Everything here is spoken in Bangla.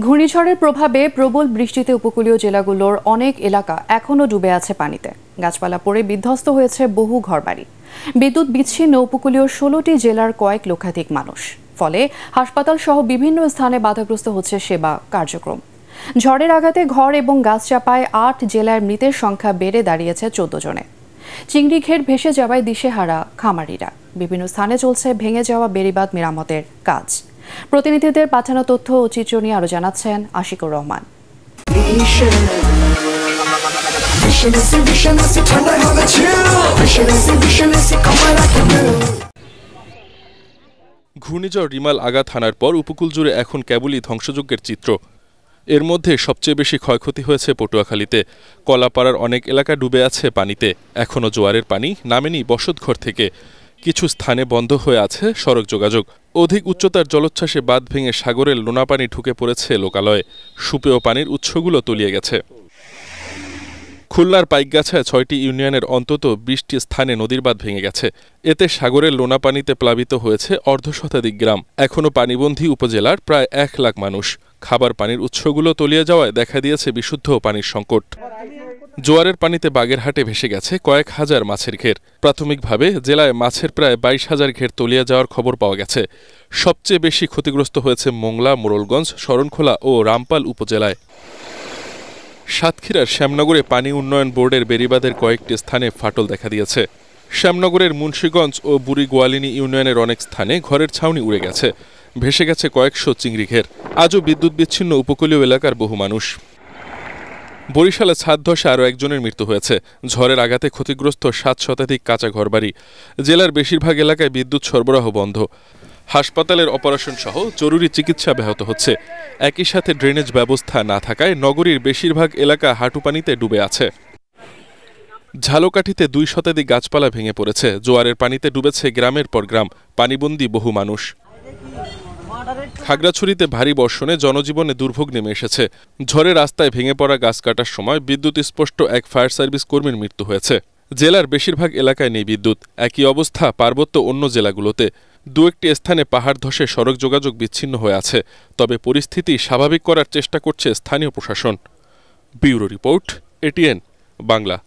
ঘূর্ণিঝড়ের প্রভাবে প্রবল বৃষ্টিতে উপকূলীয় জেলাগুলোর অনেক এলাকা এখনও ডুবে আছে পানিতে। গাছপালা পড়ে বিধ্বস্ত হয়েছে বহু ঘরবাড়ি। বিদ্যুৎ বিচ্ছিন্ন উপকূলীয় ১৬টি জেলার কয়েক লক্ষাধিক মানুষ। ফলে হাসপাতাল সহ বিভিন্ন স্থানে বাধাগ্রস্ত হচ্ছে সেবা কার্যক্রম। ঝড়ের আঘাতে ঘর এবং গাছ চাপায় ৮ জেলার মৃতের সংখ্যা বেড়ে দাঁড়িয়েছে ১৪ জনে। চিংড়ি ঘের ভেসে যাওয়ায় দিশেহারা খামারিরা। বিভিন্ন স্থানে চলছে ভেঙে যাওয়া বেড়িবাঁধ মেরামতের কাজ। প্রতিনিধিদের পাঠানো তথ্য ও চিত্র নিয়ে আরো জানাচ্ছেন আশিকুর রহমান। ঘূর্ণিঝড় রিমাল আঘাত হানার পর উপকূল জুড়ে এখন কেবলই ধ্বংসযজ্ঞের চিত্র। এর মধ্যে সবচেয়ে বেশি ক্ষয়ক্ষতি হয়েছে পটুয়াখালীতে। কলাপাড়ার অনেক এলাকা ডুবে আছে পানিতে। এখনও জোয়ারের পানি নামেনি বসতঘর থেকে। কিছু স্থানে বন্ধ হয়ে আছে সড়ক যোগাযোগ। অধিক উচ্চতার জলোচ্ছ্বাসে বাঁধ ভেঙে সাগরের লোনা পানি ঢুকে পড়েছে লোকালয়ে। সুপেয় পানির উৎসগুলো তলিয়ে গেছে। খুলনার পাইকগাছায় ৬টি ইউনিয়নের অন্তত ২০টি স্থানে নদীর বাঁধ ভেঙে গেছে। এতে সাগরের লোনা পানিতে প্লাবিত হয়েছে অর্ধশতাধিক গ্রাম। এখনও পানিবন্দী উপজেলার প্রায় ১ লাখ মানুষ। খাবার পানির উৎসগুলো তলিয়ে যাওয়ায় দেখা দিয়েছে বিশুদ্ধ পানির সংকট। জোয়ারের পানিতে বাগেরহাটে ভেসে গেছে কয়েক হাজার মাছের ঘের। প্রাথমিকভাবে জেলায় মাছের প্রায় ২২,০০০ ঘের তলিয়ে যাওয়ার খবর পাওয়া গেছে। সবচেয়ে বেশি ক্ষতিগ্রস্ত হয়েছে মোংলা, মোড়লগঞ্জ, শরণখোলা ও রামপাল উপজেলায়। সাতক্ষীরার শ্যামনগরে পানি উন্নয়ন বোর্ডের বেড়িবাঁধের কয়েকটি স্থানে ফাটল দেখা দিয়েছে। শ্যামনগরের মুন্সীগঞ্জ ও বুড়ি গোয়ালিনী ইউনিয়নের অনেক স্থানে ঘরের ছাউনি উড়ে গেছে। ভেসে গেছে কয়েকশো চিংড়ি ঘের। আজও বিদ্যুৎ বিচ্ছিন্ন উপকূলীয় এলাকার বহু মানুষ। বরিশালে ছাদ ধসে আরও একজনের মৃত্যু হয়েছে। ঝড়ের আঘাতে ক্ষতিগ্রস্ত ৭ শতাধিক কাঁচা ঘরবাড়ি। জেলার বেশিরভাগ এলাকায় বিদ্যুৎ সরবরাহ বন্ধ। হাসপাতালের অপারেশন সহ জরুরি চিকিৎসা ব্যাহত হচ্ছে। একই সাথে ড্রেনেজ ব্যবস্থা না থাকায় নগরীর বেশিরভাগ এলাকা হাঁটুপানিতে ডুবে আছে। ঝালকাঠিতে ২ শতাধিক গাছপালা ভেঙে পড়েছে। জোয়ারের পানিতে ডুবেছে গ্রামের পর গ্রাম। পানিবন্দী বহু মানুষ। খাগড়াছড়িতে ভারী বর্ষণে জনজীবনে দুর্ভোগ নেমে এসেছে। ঝড়ে রাস্তায় ভেঙে পড়া গাছ কাটার সময় বিদ্যুৎস্পষ্ট এক ফায়ার সার্ভিস কর্মীর মৃত্যু হয়েছে। জেলার বেশিরভাগ এলাকায় নেই বিদ্যুৎ। একই অবস্থা পার্বত্য অন্য জেলাগুলোতে। দু একটি স্থানে পাহাড় ধসে সড়ক যোগাযোগ বিচ্ছিন্ন হয়ে আছে। তবে পরিস্থিতি স্বাভাবিক করার চেষ্টা করছে স্থানীয় প্রশাসন। Bureau report, ATN Bangla.